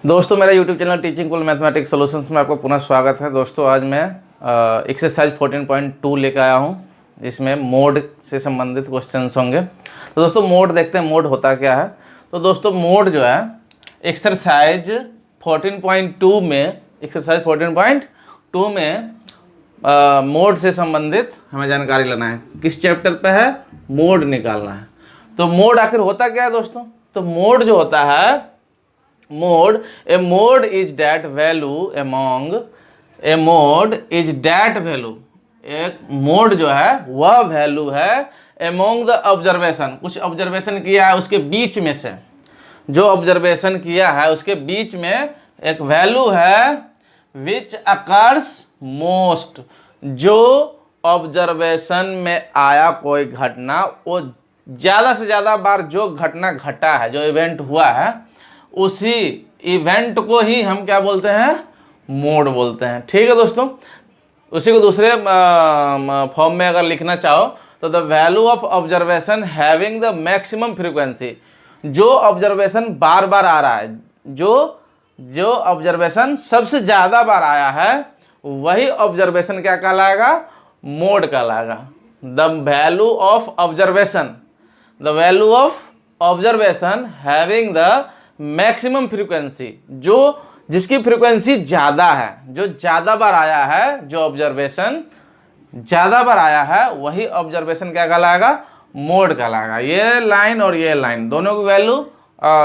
दोस्तों मेरा YouTube channel teaching cool mathematics solutions में आपका पुनः स्वागत है। दोस्तों आज मैं एक्सरसाइज 14.2 लेकर आया हूँ, जिसमें मोड से संबंधित क्वेश्चंस होंगे। तो दोस्तों मोड देखते हैं, मोड होता क्या है। तो दोस्तों मोड जो है एक्सरसाइज 14.2 में मोड से संबंधित हमें जानकारी लेना है। किस चैप्टर पे है? मोड निकालना है। तो मोड आखिर होता क्या है दोस्तों? तो मोड जो होता है, mode A mode is that value among A mode is that value, एक मोड जो है वह वैल्यू है अमोंग द ऑब्जर्वेशन, कुछ ऑब्जर्वेशन किया है उसके बीच में से, जो ऑब्जर्वेशन किया है उसके बीच में एक वैल्यू है विच अकर्स मोस्ट, जो ऑब्जर्वेशन में आया कोई घटना, वो ज़्यादा से ज़्यादा बार जो घटना घटा है, जो इवेंट हुआ है, उसी इवेंट को ही हम क्या बोलते हैं? मोड बोलते हैं। ठीक है दोस्तों, उसी को दूसरे फॉर्म में अगर लिखना चाहो तो the value of observation having the maximum frequency, जो ऑब्जर्वेशन बार बार आ रहा है, जो ऑब्जर्वेशन सबसे ज़्यादा बार आया है, वही ऑब्जर्वेशन क्या कहलाएगा? मोड कहलाएगा। The value of observation, the value of observation having the maximum frequency, जो जिसकी फ्रीक्वेंसी ज़्यादा है, जो ज़्यादा बार आया है, जो ऑब्जर्वेशन ज़्यादा बार आया है, वही ऑब्जर्वेशन क्या कहलाएगा? मोड कहलाएगा। ये लाइन और ये लाइन दोनों की वैल्यू,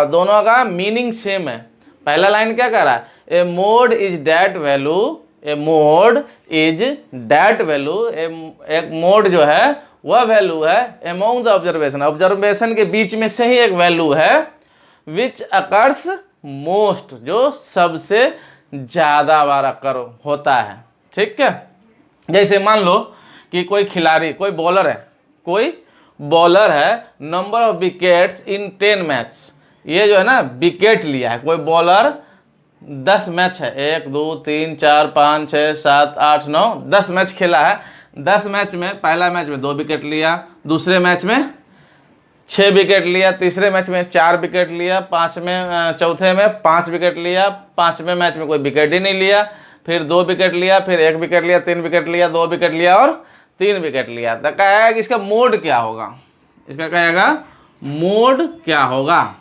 दोनों का मीनिंग सेम है। पहला लाइन क्या कह रहा है? A mode is that value, a mode is that value, एक मोड जो है वह वैल्यू है अमोंग द ऑब्जर्वेशन, ऑब्जर्वेशन के बीच में से ही एक वैल्यू है विच अकर्स मोस्ट, जो सबसे ज़्यादा बार अकर होता है। ठीक है, जैसे मान लो कि कोई खिलाड़ी, कोई बॉलर है, number of wickets in 10 match, ये जो है ना विकेट लिया है, कोई बॉलर 10 मैच है, 1 2 3 4 5 6 7 8 9 10 मैच खेला है। 10 मैच में पहला मैच में 2 विकेट लिया, दूसरे मैच में 6 विकेट लिया, तीसरे मैच में 4 विकेट लिया, चौथे में 5 विकेट लिया, 5वें मैच में कोई विकेट ही नहीं लिया, फिर 2 विकेट लिया, फिर 1 विकेट लिया, 3 विकेट लिया, 2 विकेट लिया और 3 विकेट लिया। तो कहेगा कि इसका मोड क्या होगा? इसका कहेगा मोड क्या होगा?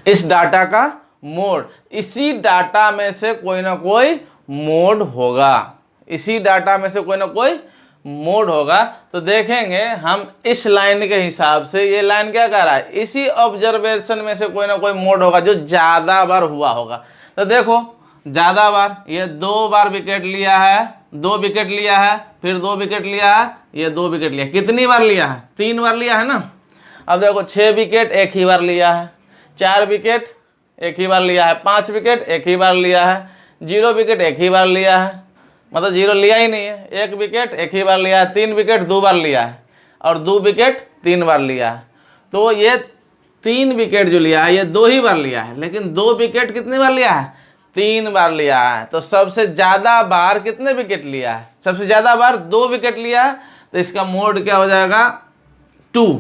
इस डाटा का मोड, इसी डाटा में से कोई ना कोई मोड होगा, इसी डाटा में से कोई ना कोई मोड होगा। तो देखेंगे हम इस लाइन के हिसाब से, ये लाइन क्या कह रहा है? इसी ऑब्जर्वेशन में से कोई ना कोई मोड होगा जो ज़्यादा बार हुआ होगा। तो देखो ज़्यादा बार, ये 2 बार विकेट लिया है, 2 विकेट लिया है, फिर 2 विकेट लिया है, ये 2 विकेट लिया, कितनी बार लिया है? 3 बार लिया है ना। अब देखो 6 विकेट एक ही बार लिया है, 4 विकेट एक ही बार लिया है, 5 विकेट एक ही बार लिया है, 0 विकेट एक ही बार लिया है, मतलब 0 लिया ही नहीं है, 1 विकेट एक ही बार लिया है, 3 विकेट 2 बार लिया है, और 2 विकेट 3 बार लिया है। तो ये 3 विकेट जो लिया है ये 2 ही बार लिया है, लेकिन 2 विकेट कितनी बार लिया है? 3 बार लिया है। तो सबसे ज़्यादा बार कितने विकेट लिया है? सबसे ज़्यादा बार 2 विकेट लिया है। तो इसका मोड क्या हो जाएगा? 2।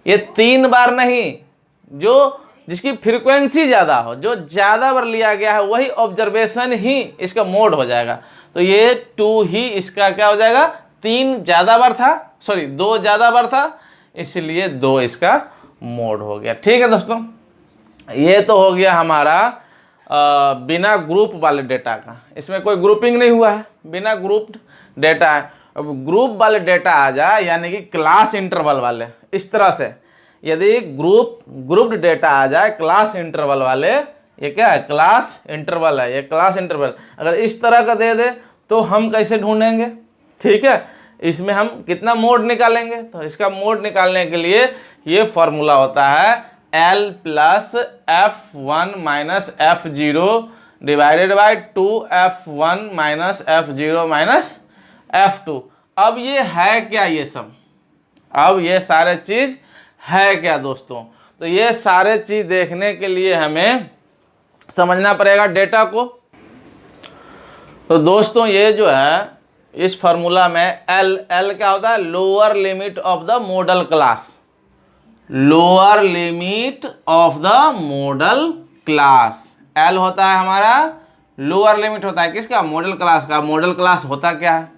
ये 3 बार नहीं, जो जिसकी फ्रीक्वेंसी ज़्यादा हो, जो ज़्यादा बार लिया गया है, वही ऑब्जर्वेशन ही इसका मोड हो जाएगा। तो ये 2 ही इसका क्या हो जाएगा? 3 ज़्यादा बार था, 2 ज़्यादा बार था, इसलिए 2 इसका मोड हो गया। ठीक है दोस्तों, ये तो हो गया हमारा बिना ग्रुप वाले डेटा का। इसमें कोई ग्रुपिंग नहीं हुआ है, बिना ग्रुप्ड डेटा है। अब ग्रुप वाले डेटा आ जाए, यानी कि क्लास इंटरवल वाले, इस तरह से यदि ग्रुप्ड डेटा आ जाए क्लास इंटरवल वाले, ये क्या है? क्लास इंटरवल है, ये क्लास इंटरवल अगर इस तरह का दे दे तो हम कैसे ढूंढेंगे? ठीक है, इसमें हम कितना मोड निकालेंगे? तो इसका मोड निकालने के लिए ये फॉर्मूला होता है L plus F1 minus F0 divided by 2F1 minus F0 minus F2। अब ये है क्या? ये सब, अब ये सारे चीज़ है क्या दोस्तों? तो ये सारे चीज़ देखने के लिए हमें समझना पड़ेगा डेटा को। तो दोस्तों ये जो है, इस फार्मूला में L क्या होता है? Lower limit of the modal class, lower limit of the modal class. L होता है हमारा लोअर लिमिट होता है किसका, मॉडल क्लास का। मॉडल क्लास होता क्या है,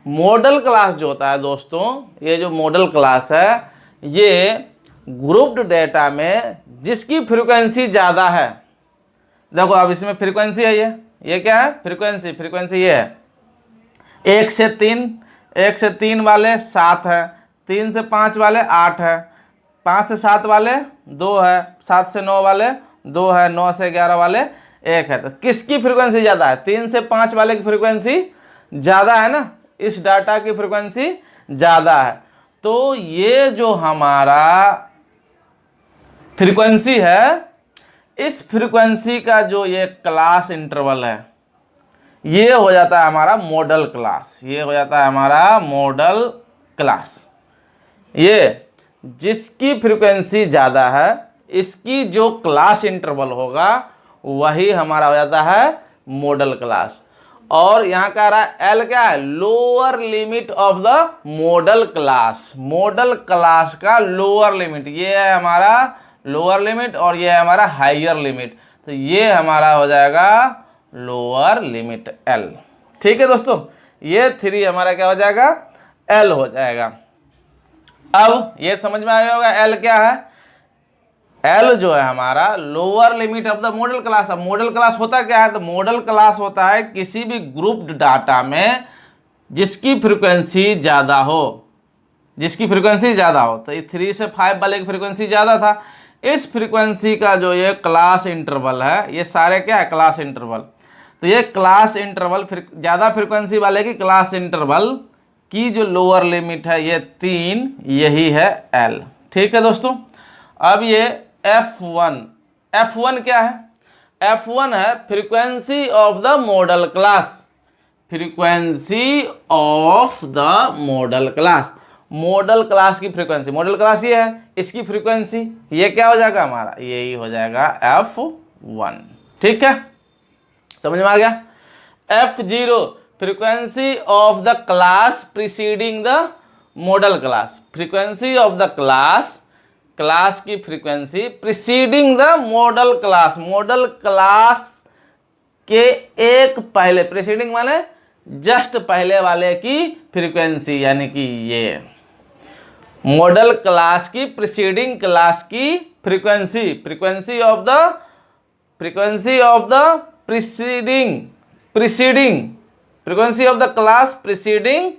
मॉडल क्लास जो होता है दोस्तों, ये जो मॉडल क्लास है ये ग्रुप्ड डेटा में जिसकी फ्रीक्वेंसी ज़्यादा है, देखो अब इसमें फ्रीक्वेंसी है, ये क्या है, फ्रीक्वेंसी। फ्रीक्वेंसी ये है 1 से 3, 1 से 3 वाले 7 है, 3 से 5 वाले 8 है, 5 से 7 वाले 2 है, 7 से 9 वाले 2 है, 9 से 11 वाले 1 है। तो किसकी फ्रीक्वेंसी ज़्यादा है, 3 से 5 वाले की फ्रीक्वेंसी ज़्यादा है ना, इस डाटा की फ्रीक्वेंसी ज़्यादा है। तो ये जो हमारा फ्रीक्वेंसी है, इस फ्रीक्वेंसी का जो ये क्लास इंटरवल है ये हो जाता है हमारा मॉडल क्लास। ये हो जाता है हमारा मॉडल क्लास। ये जिसकी फ्रीक्वेंसी ज़्यादा है इसकी जो क्लास इंटरवल होगा वही हमारा हो जाता है मॉडल क्लास। और यहाँ कह रहा है एल क्या है, lower limit of the modal class. Modal class का लोअर लिमिट ये है हमारा लोअर लिमिट और ये है हमारा हायर लिमिट। तो ये हमारा हो जाएगा लोअर लिमिट एल। ठीक है दोस्तों, ये 3 हमारा क्या हो जाएगा, एल हो जाएगा। अब ये समझ में आया होगा एल क्या है, एल जो है हमारा lower limit of the modal class. अब मॉडल क्लास होता क्या है, तो मॉडल क्लास होता है किसी भी ग्रुप्ड डाटा में जिसकी फ्रीक्वेंसी ज़्यादा हो, जिसकी फ्रीक्वेंसी ज़्यादा हो। तो 3 से 5 वाले की फ्रीक्वेंसी ज़्यादा था, इस फ्रीक्वेंसी का जो ये क्लास इंटरवल है, ये सारे क्या है क्लास इंटरवल। तो ये क्लास इंटरवल ज़्यादा फ्रीक्वेंसी वाले की क्लास इंटरवल की जो लोअर लिमिट है ये 3, यही है एल। ठीक है दोस्तों। अब ये F1 क्या है, F1 है frequency of the modal class. Frequency of the modal class, modal class की फ्रीक्वेंसी, मॉडल क्लास ये है, इसकी फ्रीक्वेंसी ये क्या हो जाएगा हमारा, यही हो जाएगा F1। ठीक है, समझ में आ गया। F0 frequency of the class preceding the modal class. Frequency of the class, class की frequency preceding the modal class, modal class के एक पहले, प्रीसीडिंग माने जस्ट पहले वाले की फ्रीक्वेंसी, यानी कि ये मॉडल क्लास की प्रीसीडिंग क्लास की frequency. Frequency of the preceding frequency of the class preceding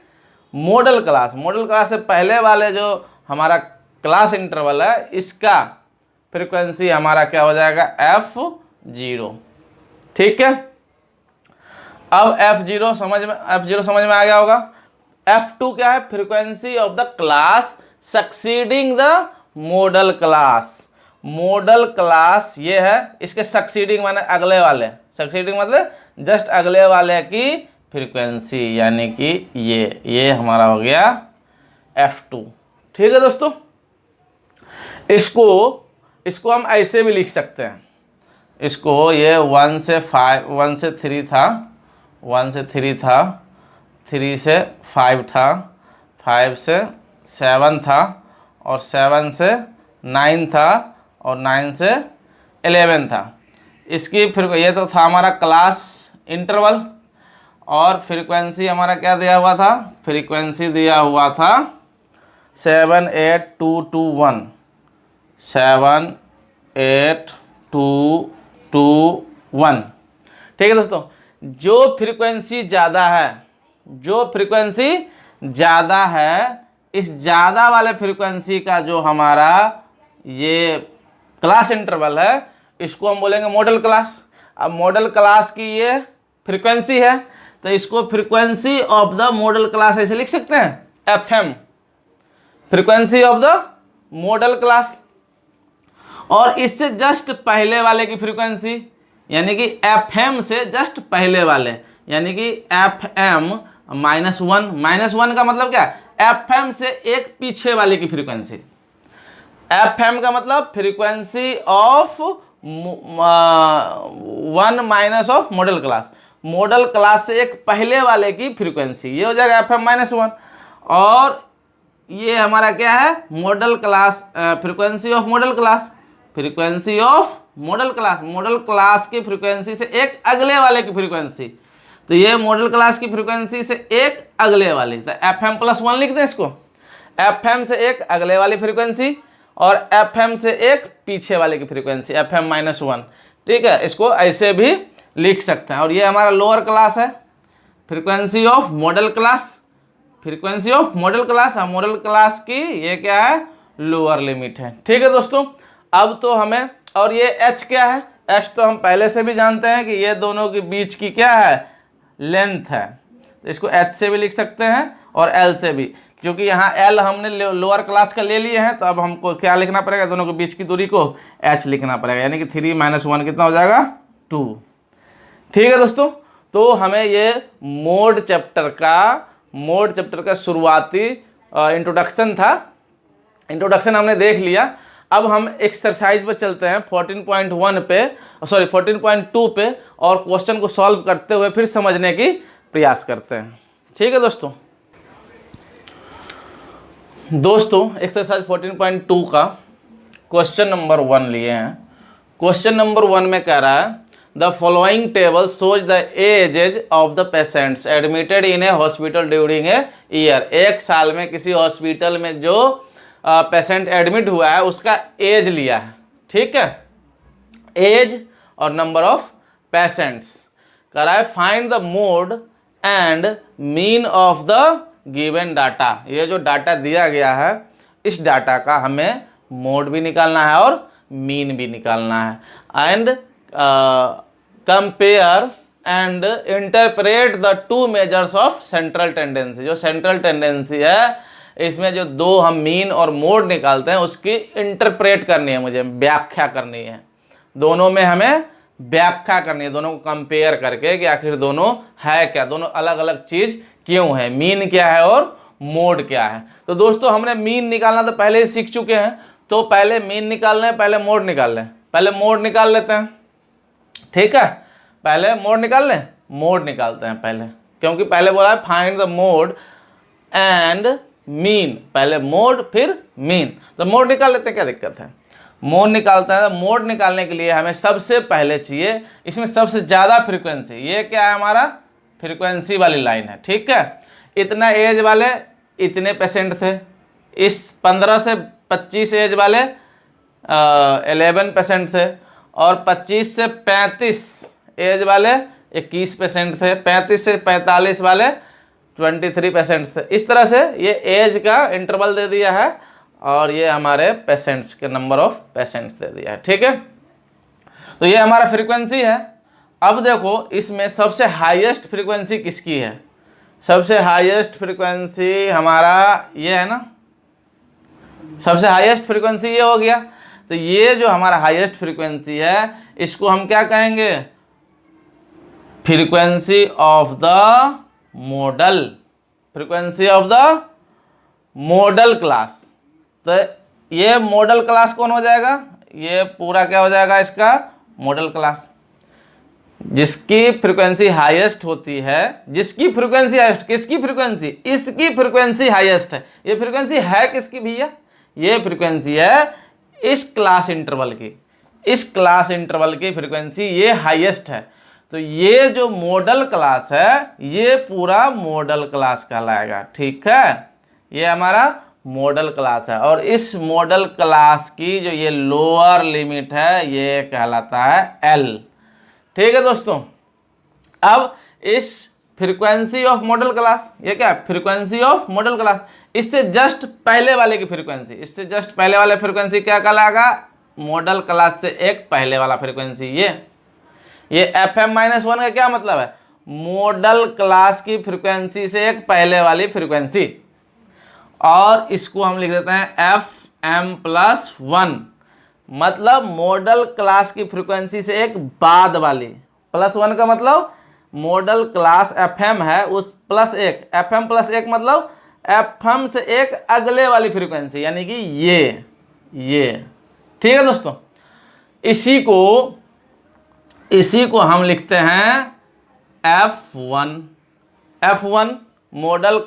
model class. Modal class से पहले वाले जो हमारा क्लास इंटरवल है इसका फ्रीक्वेंसी हमारा क्या हो जाएगा, F0। ठीक है, अब F0 समझ में आ गया होगा। F2 क्या है, frequency of the class succeeding the modal class. Modal class ये है, इसके सक्सीडिंग माने अगले वाले, सक्सीडिंग मतलब जस्ट अगले वाले की फ्रीक्वेंसी, यानी कि ये हमारा हो गया F2। ठीक है दोस्तों, इसको हम ऐसे भी लिख सकते हैं, इसको ये 1 से 3 था, 1 से 3 था, 3 से 5 था, 5 से 7 था, और 7 से 9 था, और 9 से 11 था। इसकी फिर ये तो था हमारा क्लास इंटरवल, और फ्रीक्वेंसी हमारा क्या दिया हुआ था, फ्रीक्वेंसी दिया हुआ था 78221, 78221। ठीक है दोस्तों, जो फ्रीक्वेंसी ज़्यादा है, इस ज़्यादा वाले फ्रीक्वेंसी का जो हमारा ये क्लास इंटरवल है इसको हम बोलेंगे मॉडल क्लास। अब मॉडल क्लास की ये फ्रीक्वेंसी है, तो इसको frequency of the modal class ऐसे लिख सकते हैं, FM, frequency of the modal class. और इससे जस्ट पहले वाले की फ्रीक्वेंसी, यानी कि FM से जस्ट पहले वाले, यानी कि FM -1 का मतलब क्या है, FM से एक पीछे वाले की फ्रीक्वेंसी। FM का मतलब frequency of 1 minus of model class, modal class से एक पहले वाले की फ्रीक्वेंसी, ये हो जाएगा FM -1। और ये हमारा क्या है, model class, frequency of model class, frequency of model class की फ्रीक्वेंसी से एक अगले वाले की फ्रीक्वेंसी। तो ये मॉडल क्लास की फ्रीक्वेंसी से एक अगले वाली, तो FM+1 लिख दें इसको। FM से एक अगले वाली फ्रीक्वेंसी और FM से एक पीछे वाले की फ्रीक्वेंसी FM-1। ठीक है, इसको ऐसे भी लिख सकते हैं। और ये हमारा लोअर क्लास है, frequency of model class, frequency of model class. और मॉडल क्लास की ये क्या है, लोअर लिमिट है। ठीक है दोस्तों, अब तो हमें, और ये H क्या है, H तो हम पहले से भी जानते हैं कि ये दोनों के बीच की क्या है, लेंथ है। तो इसको H से भी लिख सकते हैं और L से भी, क्योंकि यहाँ L हमने लोअर क्लास का ले लिए हैं, तो अब हमको क्या लिखना पड़ेगा, दोनों के बीच की दूरी को H लिखना पड़ेगा, यानी कि 3 - 1 कितना हो जाएगा, 2। ठीक है दोस्तों, तो हमें ये मोड चैप्टर का शुरुआती इंट्रोडक्शन था। इंट्रोडक्शन हमने देख लिया। अब हम एक्सरसाइज पे चलते हैं 14.2 पे, और क्वेश्चन को सॉल्व करते हुए फिर समझने की प्रयास करते हैं। ठीक है दोस्तों, एक्सरसाइज 14.2 का क्वेश्चन नंबर 1 लिए हैं। क्वेश्चन नंबर 1 में कह रहा है, the following table shows the edges of the patients admitted in A hospital during a year. एक साल में किसी हॉस्पिटल में जो पेशेंट एडमिट हुआ है उसका एज लिया है। ठीक है, एज और नंबर ऑफ पेशेंट्स कह रहा है, find the mode and mean of the given data. ये जो डाटा दिया गया है, इस डाटा का हमें मोड भी निकालना है और मीन भी निकालना है। And compare and interpret the 2 measures of central tendency. जो सेंट्रल टेंडेंसी है, इसमें जो 2 हम मीन और मोड निकालते हैं, उसकी इंटरप्रेट करनी है, मुझे व्याख्या करनी है। दोनों में हमें व्याख्या करनी है, दोनों को कंपेयर करके कि आखिर दोनों है क्या, दोनों अलग अलग चीज क्यों है, मीन क्या है और मोड क्या है। तो दोस्तों, हमने मीन निकालना तो पहले ही सीख चुके हैं, तो पहले मीन निकाल लें, पहले मोड निकाल लें। पहले मोड निकाल लेते हैं। ठीक है, पहले मोड निकाल लें, मोड निकालते हैं पहले, क्योंकि पहले बोला है find the mode and mean, पहले मोड फिर मीन। तो मोड निकाल लेते हैं, क्या दिक्कत है, मोड निकालते हैं। मोड निकालने के लिए हमें सबसे पहले चाहिए इसमें सबसे ज़्यादा फ्रीक्वेंसी। ये क्या है, हमारा फ्रीक्वेंसी वाली लाइन है। ठीक है, इतना एज वाले इतने पेशेंट थे, इस 15 से 25 एज वाले 11 पेशेंट थे, और 25 से 35 एज वाले 21 पेशेंट थे, 35 से 45 वाले 23 पेशेंट्स थे। इस तरह से ये एज का इंटरवल दे दिया है, और ये हमारे पेशेंट्स के नंबर ऑफ पेशेंट्स दे दिया है। ठीक है, तो ये हमारा फ्रीक्वेंसी है। अब देखो, इसमें सबसे हाईएस्ट फ्रीक्वेंसी किसकी है, सबसे हाईएस्ट फ्रीक्वेंसी हमारा ये है ना, सबसे हाईएस्ट फ्रीक्वेंसी ये हो गया। तो ये जो हमारा हाईएस्ट फ्रीक्वेंसी है, इसको हम क्या कहेंगे, frequency of the model, frequency of the modal class. तो ये मॉडल क्लास कौन हो जाएगा, ये पूरा क्या हो जाएगा, इसका मॉडल क्लास। जिसकी फ्रीक्वेंसी हाईएस्ट होती है, जिसकी फ्रीक्वेंसी हाईएस्ट, किसकी फ्रीक्वेंसी, इसकी फ्रीक्वेंसी हाईएस्ट है। ये फ्रीक्वेंसी है किसकी भैया, ये फ्रीक्वेंसी है इस क्लास इंटरवल की, इस क्लास इंटरवल की फ्रीक्वेंसी ये हाईएस्ट है। तो ये जो मॉडल क्लास है, ये पूरा मॉडल क्लास कहलाएगा। ठीक है, ये हमारा मॉडल क्लास है, और इस मॉडल क्लास की जो ये लोअर लिमिट है, ये कहलाता है L। ठीक है दोस्तों, अब इस फ्रीक्वेंसी ऑफ मॉडल क्लास, ये क्या है, फ्रीक्वेंसी ऑफ मॉडल क्लास, इससे जस्ट पहले वाले की फ्रीक्वेंसी, इससे जस्ट पहले वाले फ्रीक्वेंसी क्या कहलाएगा, मॉडल क्लास से एक पहले वाला फ्रीक्वेंसी। ये FM-1 का क्या मतलब है, मॉडल क्लास की फ्रीक्वेंसी से एक पहले वाली फ्रीक्वेंसी, और इसको हम लिख देते हैं FM+1, मतलब मॉडल क्लास की फ्रीक्वेंसी से एक बाद वाली। +1 का मतलब मॉडल क्लास FM है, उस +1, FM+1 मतलब FM से एक अगले वाली फ्रीक्वेंसी, यानी कि ये। ठीक है दोस्तों, इसी को हम लिखते हैं F1 मॉडल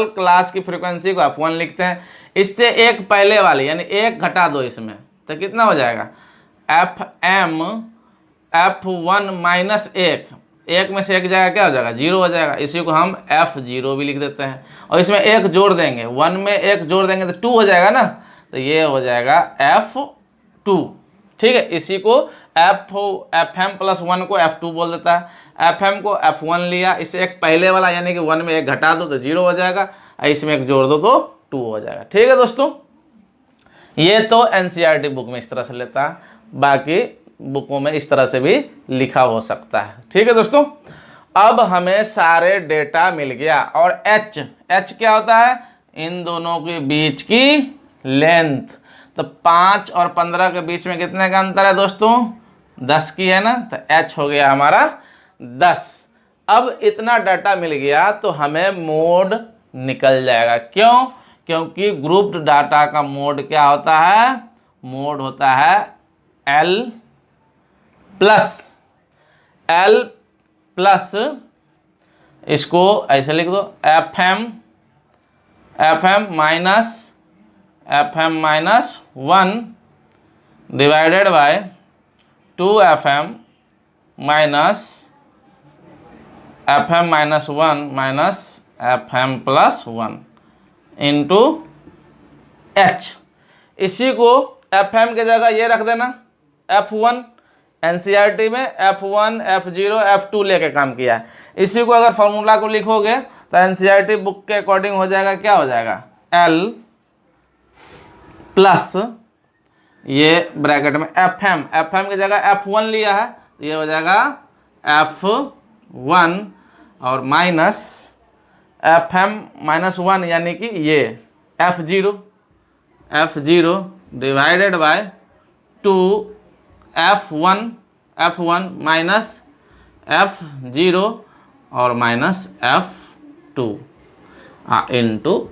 क्लास की फ्रीक्वेंसी को F1 लिखते हैं। इससे एक पहले वाली, यानी एक घटा दो इसमें, तो कितना हो जाएगा, F1 माइनस एक में से एक जाएगा, क्या हो जाएगा? 0 हो जाएगा। इसी को हम F0 भी लिख देते हैं। और इसमें एक जोड़ देंगे, 1 में एक जोड़ देंगे तो 2 हो जाएगा ना, तो ये हो जाएगा F2। ठीक है, इसी को Fm प्लस 1 को F2 बोल देता है। Fm को F1 लिया, इससे एक पहले वाला यानी कि 1 में एक घटा दो तो 0 हो जाएगा, इसमें एक जोड़ दो तो 2 हो जाएगा। ठीक है दोस्तों, ये तो एनसीईआरटी बुक में इस तरह से लेता है, बाकी बुकों में इस तरह से भी लिखा हो सकता है। ठीक है दोस्तों, अब हमें सारे डेटा मिल गया। और एच क्या होता है? इन दोनों के बीच की लेंथ। तो 5 और 15 के बीच में कितने का अंतर है दोस्तों? 10 की है ना, तो एच हो गया हमारा 10। अब इतना डाटा मिल गया तो हमें मोड निकल जाएगा। क्यों? क्योंकि ग्रुप्ड डाटा का मोड क्या होता है? मोड होता है L प्लस, इसको ऐसे लिख दो, F M minus 1 divided by 2FM minus FM minus 1 minus FM plus 1 into H। इसी को FM की जगह ये रख देना F1। एनसीईआरटी में F1, F0, F2 लेके काम किया है। इसी को अगर फॉर्मूला को लिखोगे तो एनसीईआरटी बुक के अकॉर्डिंग हो जाएगा, क्या हो जाएगा? L प्लस ये ब्रैकेट में FM की जगह F1 लिया है, ये हो जाएगा F1 और माइनस FM माइनस 1 यानी कि ये F0 divided by 2 F1 minus F0 और माइनस F2 इंटू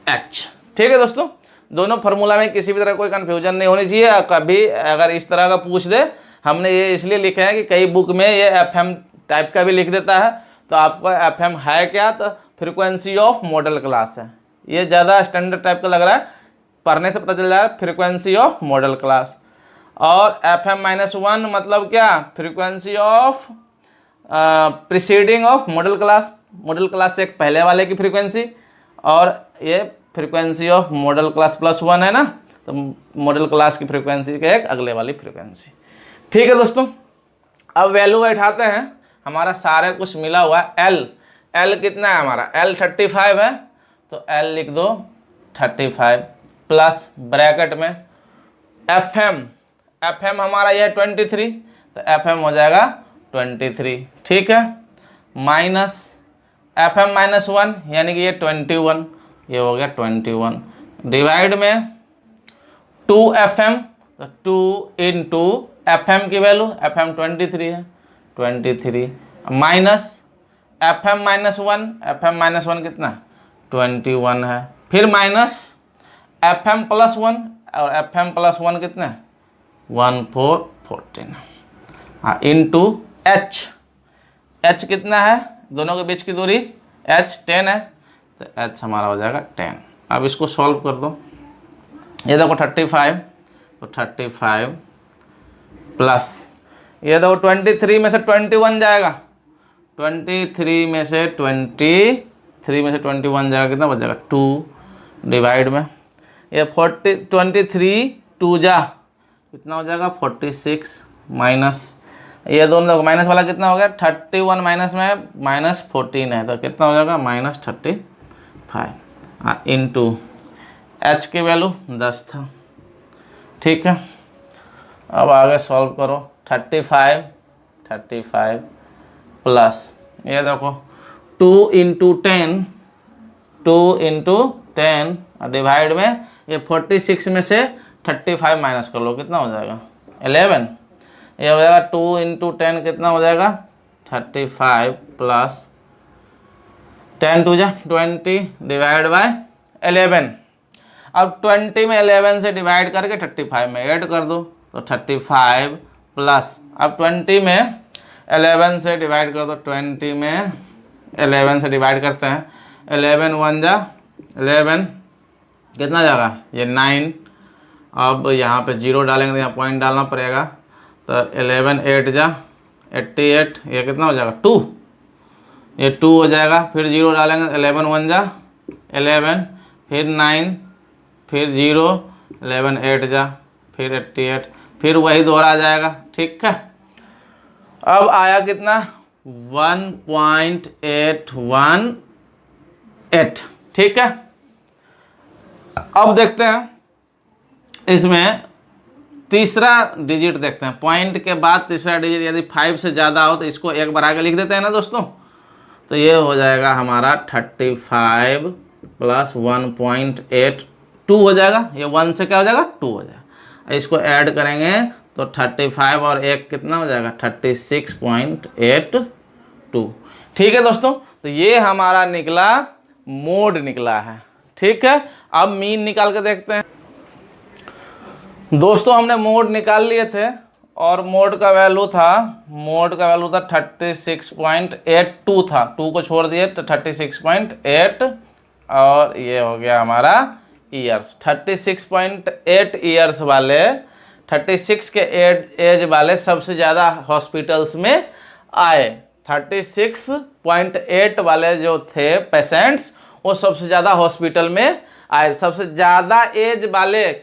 H। ठीक है दोस्तों, दोनों फार्मूला में किसी भी तरह कोई कन्फ्यूजन नहीं होनी चाहिए। कभी अगर इस तरह का पूछ दे, हमने ये इसलिए लिखा है कि कई बुक में ये FM टाइप का भी लिख देता है, तो आपको FM है क्या? तो फ्रीक्वेंसी ऑफ मॉडल क्लास है। ये ज़्यादा स्टैंडर्ड टाइप का लग रहा है, पढ़ने से पता चल रहा है फ्रीक्वेंसी ऑफ मॉडल क्लास। और FM माइनस 1 मतलब क्या? Frequency of preceding of model class, modal class से एक पहले वाले की फ्रीक्वेंसी, और ये frequency of model class plus 1 है ना, तो मॉडल क्लास की फ्रीक्वेंसी के एक अगले वाली फ्रीक्वेंसी। ठीक है दोस्तों, अब वैल्यू बैठाते हैं। हमारा सारे कुछ मिला हुआ है। L कितना है हमारा? L 35 है, तो L लिख दो 35 प्लस ब्रैकेट में FM हमारा ये 23, तो FM हो जाएगा 23। ठीक है, माइनस FM माइनस 1 यानी कि ये 21, ये हो गया 21 डिवाइड में 2FM, तो 2 इंटू FM की वैल्यू, FM 23 है, 23 माइनस FM माइनस 1 कितना? 21 है। फिर माइनस FM प्लस 1, और FM प्लस 1 कितना है? 14 इंटू H कितना है? दोनों के बीच की दूरी H 10 है, तो H हमारा हो जाएगा 10। अब इसको सॉल्व कर दो। ये देखो 35, तो 35 प्लस ये देखो 23 में से 21 जाएगा, 23 में से 21 जाएगा, कितना बच जाएगा? 2 डिवाइड में ये 23 2 जा कितना हो जाएगा? 46 माइनस ये दोनों देखो माइनस वाला कितना हो गया? 31 माइनस में माइनस 14 है, तो कितना हो जाएगा? माइनस 35 इंटू H की वैल्यू 10 था। ठीक है, अब आगे सॉल्व करो। 35 प्लस ये देखो 2 इंटू 10 डिवाइड में ये 46 में से 35 माइनस कर लो, कितना हो जाएगा? 11। ये हो जाएगा 2 इंटू 10 कितना हो जाएगा? 35 प्लस 10 2 जा 20 डिवाइड बाय 11। अब 20 में 11 से डिवाइड करके 35 में ऐड कर दो, तो 35 प्लस अब 20 में 11 से डिवाइड कर दो, 20 में 11 से डिवाइड करते हैं, 11 1 जा 11 कितना जाएगा? ये 9 अब यहाँ पे 0 डालेंगे तो यहाँ पॉइंट डालना पड़ेगा। तो 11 8 जा 88, ये कितना हो जाएगा 2, ये 2 हो जाएगा। फिर 0 डालेंगे 11 1 जा 11, फिर 9, फिर 0, 11 8 जा फिर 88, फिर वही दोहरा जाएगा। ठीक है, अब आया कितना 1.818। ठीक है, अब देखते हैं इसमें तीसरा डिजिट देखते हैं। पॉइंट के बाद तीसरा डिजिट यदि 5 से ज़्यादा हो तो इसको एक बार आगे लिख देते हैं ना दोस्तों। तो ये हो जाएगा हमारा 35 प्लस 1.82 हो जाएगा। ये 1 से क्या हो जाएगा 2 हो जाएगा। इसको ऐड करेंगे तो 35 और 1 कितना हो जाएगा 36.82। ठीक है दोस्तों, तो ये हमारा निकला मोड निकला है। ठीक है, अब मीन निकाल के देखते हैं दोस्तों। हमने मोड निकाल लिए थे और मोड का वैल्यू था 36.82 था। 2 को छोड़ दिए तो 36.8 और ये हो गया हमारा ईयर्स। 36.8 ईयर्स वाले 36 के एज वाले सबसे ज़्यादा हॉस्पिटल्स में आए। 36.8 वाले जो थे पेशेंट्स वो सबसे ज़्यादा हॉस्पिटल में आए। सबसे ज़्यादा एज वाले,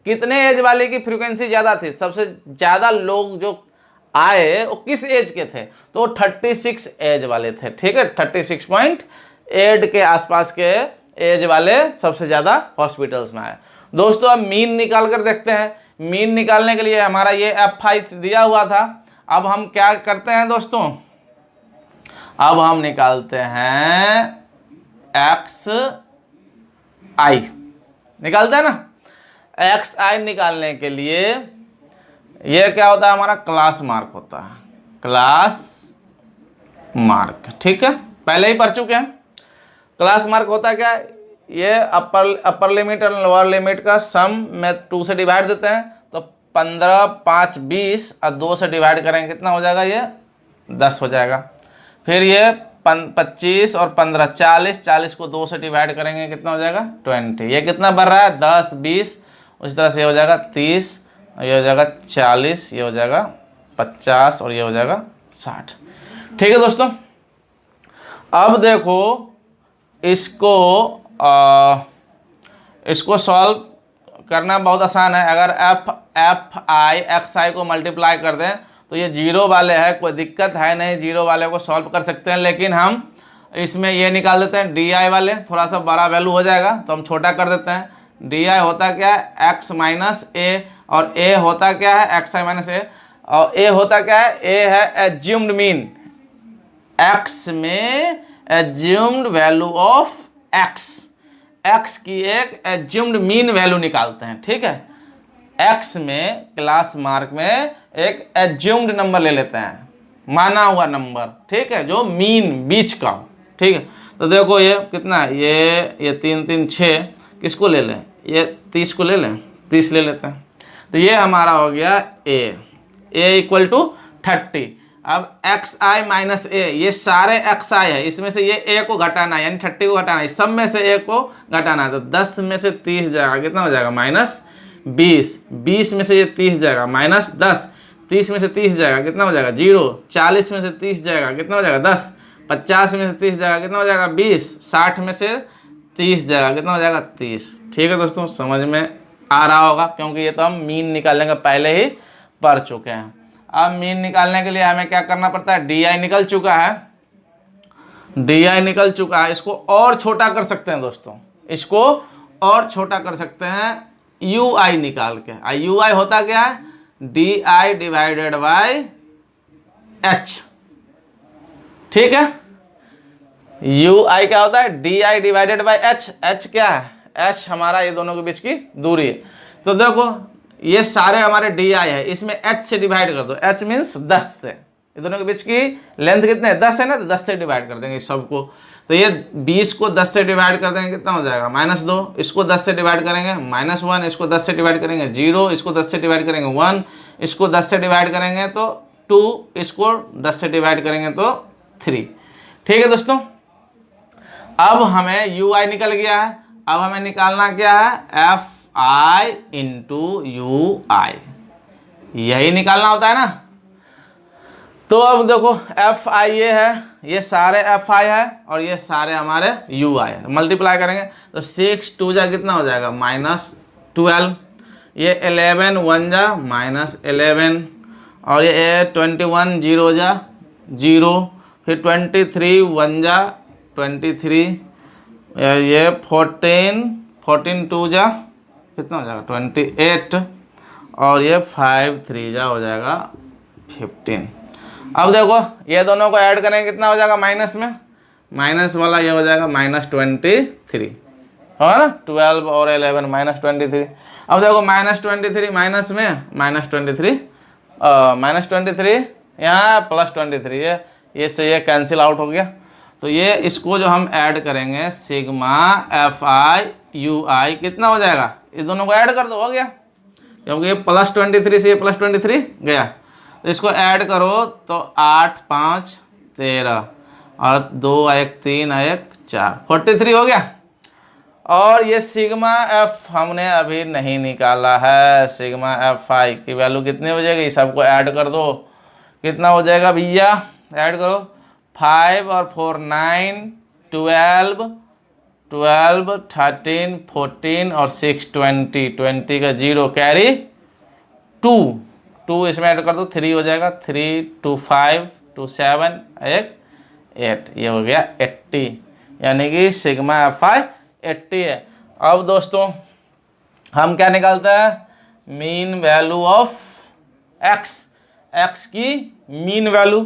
कितने एज वाले की फ्रीक्वेंसी ज़्यादा थी, सबसे ज़्यादा लोग जो आए वो किस एज के थे, तो 36 एज वाले थे। ठीक है, 36.8 के आसपास के एज वाले सबसे ज़्यादा हॉस्पिटल्स में आए। दोस्तों अब मीन निकाल कर देखते हैं। मीन निकालने के लिए हमारा ये F5 दिया हुआ था। अब हम क्या करते हैं दोस्तों, अब हम निकालते हैं XI, निकालते हैं ना। XI निकालने के लिए ये क्या होता है, हमारा क्लास मार्क होता है, क्लास मार्क। ठीक है, पहले ही पढ़ चुके हैं। क्लास मार्क होता है क्या, ये अपर लिमिट और लोअर लिमिट का सम में 2 से डिवाइड देते हैं। तो 15 5 20 और 2 से डिवाइड करेंगे कितना हो जाएगा, ये 10 हो जाएगा। फिर ये 25 और 15 40, 40 को 2 से डिवाइड करेंगे कितना हो जाएगा 20। ये कितना बढ़ रहा है 10 20, उस तरह से ये हो जाएगा 30, ये हो जाएगा 40, ये हो जाएगा 50 और ये हो जाएगा 60। ठीक है दोस्तों, अब देखो इसको सॉल्व करना बहुत आसान है। अगर XI को मल्टीप्लाई कर दें तो ये 0 वाले है, कोई दिक्कत है नहीं, 0 वाले को सॉल्व कर सकते हैं। लेकिन हम इसमें ये निकाल देते हैं DI वाले, थोड़ा सा बड़ा वैल्यू हो जाएगा तो हम छोटा कर देते हैं। DI होता क्या है x माइनस ए, और A होता क्या है XI माइनस ए, और A होता क्या है, A है एज्यूम्ड मीन। x में एज्यूम्ड वैल्यू ऑफ x की एक एज्यूम्ड मीन वैल्यू निकालते हैं। ठीक है, x में क्लास मार्क में एक एज्यूम्ड नंबर ले लेते हैं, माना हुआ नंबर। ठीक है, जो मीन बीच का। ठीक है, तो देखो ये कितना है, ये 3 3 6, किसको ले लें, ये 30 को ले लें, 30 ले लेते हैं। तो ये हमारा हो गया a इक्वल टू 30। अब XI माइनस ए, ये सारे XI है, इसमें से ये a को घटाना है, यानी 30 को घटाना है, सब में से a को घटाना है। तो 10 में से 30 जाएगा, कितना हो जाएगा -20, 20 में से ये 30 जाएगा -10, 30 में से 30 जाएगा, कितना हो जाएगा 0, 40 में से 30 जाएगा, कितना हो जाएगा 10, 50 में से 30 जाएगा, कितना हो जाएगा 20, 60 में से 30 जाएगा, कितना हो जाएगा 30। ठीक है दोस्तों, समझ में आ रहा होगा, क्योंकि ये तो हम मीन निकालने का पहले ही पढ़ चुके हैं। अब मीन निकालने के लिए हमें क्या करना पड़ता है, DI निकल चुका है, DI निकल चुका है। इसको और छोटा कर सकते हैं दोस्तों, इसको और छोटा कर सकते हैं UI निकाल के। UI होता क्या है, DI डिवाइडेड बाय H। ठीक है, UI क्या होता है, DI divided by H। H क्या है, H हमारा ये दोनों के बीच की दूरी है। तो देखो ये सारे हमारे DI है, इसमें H से डिवाइड कर दो, H मीन्स 10 से, ये दोनों के बीच की लेंथ कितने 10 है ना, तो 10 से डिवाइड कर देंगे सबको। तो ये 20 को 10 से डिवाइड कर देंगे, कितना हो जाएगा -2, इसको 10 से डिवाइड करेंगे -1, इसको 10 से डिवाइड करेंगे 0, इसको 10 से डिवाइड करेंगे 1, इसको 10 से डिवाइड करेंगे तो 2, इसको 10 से डिवाइड करेंगे तो 3। ठीक है दोस्तों, अब हमें UI निकल गया है। अब हमें निकालना क्या है, आई इंटू यू आई, यही निकालना होता है ना। तो अब देखो एफ आई ये है, ये सारे एफ आई है और ये सारे हमारे यू आई है, मल्टीप्लाई करेंगे तो 6 2 जा कितना हो जाएगा -12, ये 11 1 जा -11 और ये 21 0 जा 0, फिर 23 1 जा 23, ये 14 2 जा कितना हो जाएगा 28 और ये 5 3 जा हो जाएगा 15। अब देखो ये दोनों को ऐड करेंगे कितना हो जाएगा माइनस में, माइनस वाला ये हो जाएगा -23, है ना, 12 और 11 -23। अब देखो -23 माइनस में -23 यहाँ +23, ये से ये कैंसिल आउट हो गया। तो ये इसको जो हम ऐड करेंगे सिग्मा एफ आई यू आई कितना हो जाएगा, इस दोनों को ऐड कर दो, हो गया, क्योंकि ये +23 से ये +23 गया। तो इसको ऐड करो तो 8 5 13 और 2 1 3 1 4 43 हो गया। और ये सिग्मा एफ हमने अभी नहीं निकाला है, सिग्मा एफ आई की वैल्यू कितनी हो जाएगी, सबको ऐड कर दो, कितना हो जाएगा भैया, ऐड करो 5 और 4 9 12 13 14 और 6 20 का 0 कैरी 2 इसमें ऐड कर दो 3 हो जाएगा, 3 2 5 2 7 8, ये हो गया 80, यानी कि सिग्मा एफ आई 80 है। अब दोस्तों हम क्या निकालते हैं, मीन वैल्यू ऑफ एक्स की मीन वैल्यू,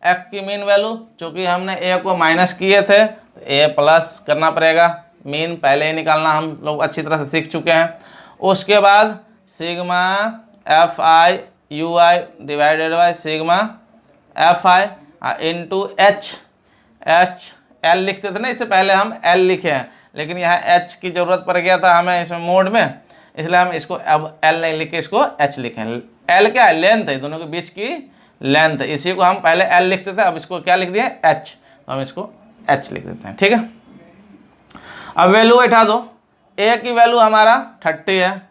एक्स की मीन वैल्यू, चूँकि हमने ए को माइनस किए थे तो ए प्लस करना पड़ेगा, मीन पहले ही निकालना हम लोग अच्छी तरह से सीख चुके हैं। उसके बाद sigma f i u I divided by sigma f I into H L लिखते थे ना, इससे पहले हम एल लिखे हैं, लेकिन यहाँ एच की ज़रूरत पड़ गया था हमें इसमें मोड में, इसलिए हम इसको अब एल नहीं लिखे, इसको एच लिखें। एल क्या है, लेंथ है, दोनों के बीच की लेंथ, इसी को हम पहले एल लिखते थे, अब इसको क्या लिख दिए एच, तो हम इसको एच लिख देते हैं, ठीक है। अब वैल्यू बैठा दो, ए की वैल्यू हमारा 30 है,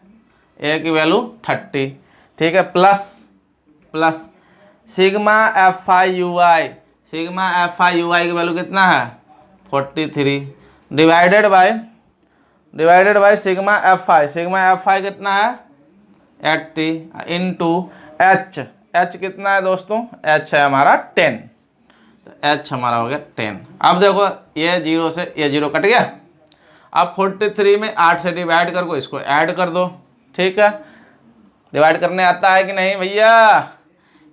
ए की वैल्यू 30, ठीक है, plus sigma f i u i, sigma f i u i की वैल्यू कितना है 43 divided by sigma f i कितना है 80 इंटू एच कितना है दोस्तों, एच है हमारा 10, तो एच हमारा हो गया 10। अब देखो ये 0 से ये 0 कट गया, अब 43 में 8 से डिवाइड कर को इसको ऐड कर दो, ठीक है। डिवाइड करने आता है कि नहीं भैया,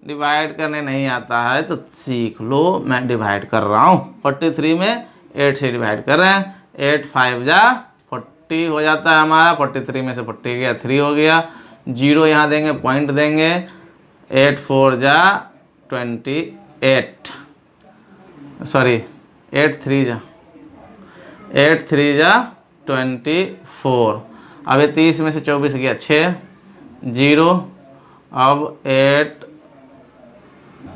डिवाइड करने नहीं आता है तो सीख लो, मैं डिवाइड कर रहा हूँ। 43 में 8 से डिवाइड कर रहे हैं, 8 5 जा 40 हो जाता है हमारा, 43 में से 40 गया 3 हो गया, 0 यहाँ देंगे पॉइंट देंगे, 8 4 जा 28, सॉरी 8 3 जा 24, अब ये 30 में से 24 गया 6 0, अब 8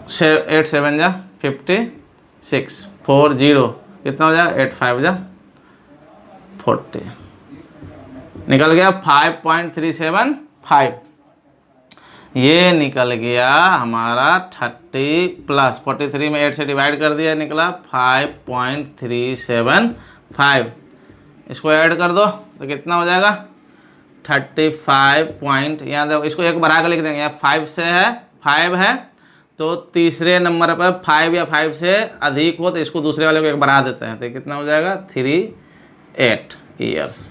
7 जा 56 4 0 कितना हो जाएगा 8 5 जा 40, निकल गया 5.375, ये निकल गया हमारा 30 प्लस 43 में 8 से डिवाइड कर दिया, निकला 5.375, इसको ऐड कर दो तो कितना हो जाएगा 35 पॉइंट, यहाँ देखो इसको एक बढ़ा कर लिख देंगे, यहाँ 5 से है 5 है तो तीसरे नंबर पर 5 या 5 से अधिक हो तो इसको दूसरे वाले को एक बढ़ा देते हैं, तो कितना हो जाएगा 38 ईयर्स,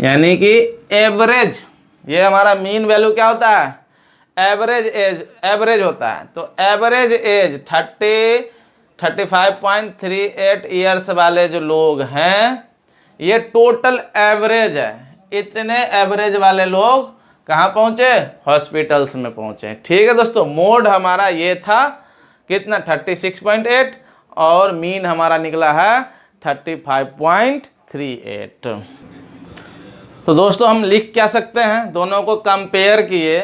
यानी कि एवरेज, ये हमारा मीन वैल्यू क्या होता है एवरेज होता है, तो एवरेज एज 35.38 ईयर्स वाले जो लोग हैं ये टोटल एवरेज है, इतने एवरेज वाले लोग कहाँ पहुँचे, हॉस्पिटल्स में पहुँचे, ठीक है दोस्तों। मोड हमारा ये था कितना 36.8 और मीन हमारा निकला है 35.38। तो दोस्तों हम लिख क्या सकते हैं, दोनों को कंपेयर किए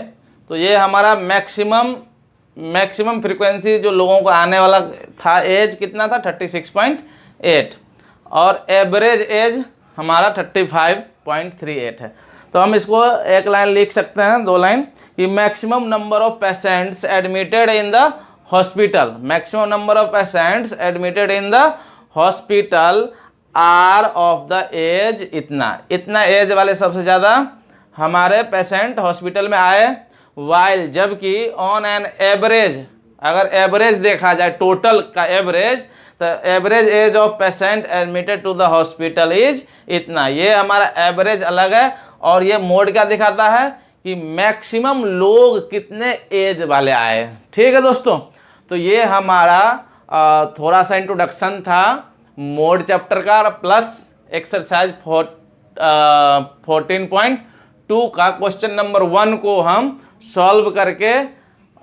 तो ये हमारा मैक्सिमम फ्रीक्वेंसी जो लोगों को आने वाला था एज कितना था 36.8 और एवरेज एज हमारा 35.38 है। तो हम इसको एक लाइन लिख सकते हैं, 2 लाइन, कि maximum number of patients admitted in the hospital, maximum number of patients admitted in the hospital are of the age इतना एज वाले सबसे ज़्यादा हमारे पेशेंट हॉस्पिटल में आए, वाइल जबकि ऑन एन एवरेज, अगर एवरेज देखा जाए टोटल का एवरेज, तो average age of patient admitted to the hospital is इतना, ये हमारा एवरेज अलग है। और ये मोड क्या दिखाता है कि मैक्सिमम लोग कितने एज वाले आए। ठीक है दोस्तों, तो ये हमारा थोड़ा सा इंट्रोडक्शन था मोड चैप्टर का, प्लस एक्सरसाइज 14.2 का क्वेश्चन नंबर 1 को हम सॉल्व करके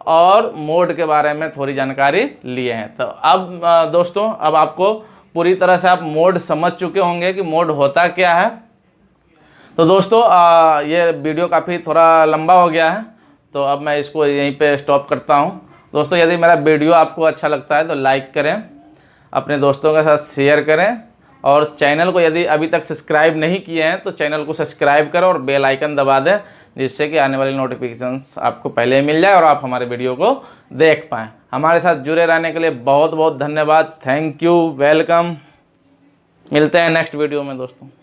और मोड के बारे में थोड़ी जानकारी लिए हैं। तो अब दोस्तों, अब आपको पूरी तरह से आप मोड समझ चुके होंगे कि मोड होता क्या है। तो दोस्तों ये वीडियो काफ़ी थोड़ा लंबा हो गया है, तो अब मैं इसको यहीं पे स्टॉप करता हूँ। दोस्तों यदि मेरा वीडियो आपको अच्छा लगता है तो लाइक करें, अपने दोस्तों के साथ शेयर करें, और चैनल को यदि अभी तक सब्सक्राइब नहीं किए हैं तो चैनल को सब्सक्राइब करें और बेल आइकन दबा दें, जिससे कि आने वाली नोटिफिकेशंस आपको पहले मिल जाए और आप हमारे वीडियो को देख पाएँ। हमारे साथ जुड़े रहने के लिए बहुत बहुत धन्यवाद। Thank you, welcome. मिलते हैं नेक्स्ट वीडियो में दोस्तों।